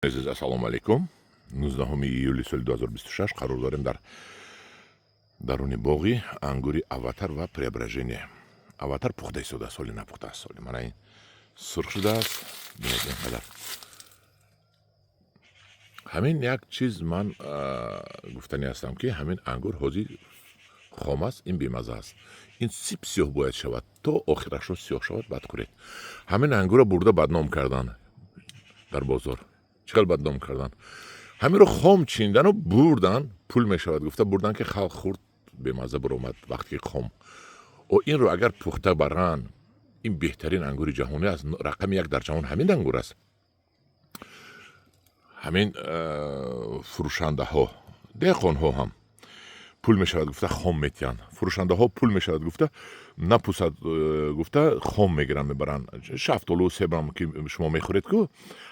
عزیز السلام علیکم. 19 ایولی سال 2026 قرار داریم در درون باغی انگوری اواتر و преображение. اواتر پخته شده است ولی نپخته است. من این سرخ شده است. ببینید اینقدر. همین یک چیز من گفتنی هستم که همین انگور حاضر خام است، این بیمزه است. این سیب سیاه باید شود تا آخرش رو سیاه شود بعد خورید. همین انگور رو برده بدنام کردن در بازار. چقدر بدنام کردن. همین رو خام چیندن و بردن پول می شود. گفته بردن که خلق خورد به مزه برآمد وقتی خام. و این رو اگر پخته برن این بهترین انگور جهانی است. رقم یک در جهان همین انگور است. همین فروشنده ها دهقان ها هم پول می شود گفته خام میتین. فروشنده ها پول می شود گفته نپوسد گفته خام میگیرن میبرن. شفتالو و سیب که شما میخورید که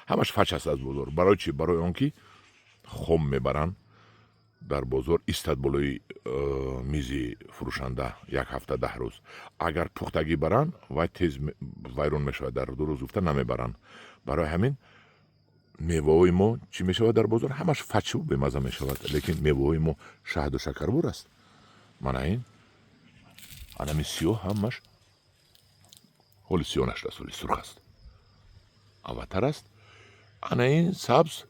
همش فچ است از بازار. برای چی؟ برای آنکه خام میبرن در بازار ایستاد بالای میزی فروشنده یک هفته 10 روز. اگر پختگی برن و تیز ویرون میشود در 2 روز گفته نمیبرن. برای همین میوه ما چی میشود در بازار همش فچ و بمزه میشود. لیکن میوه ما شهد و شکربار است. من این آنمی سیاه همش حال سیاه نشده است ولی سرخ است. اواتر است. انا این سبز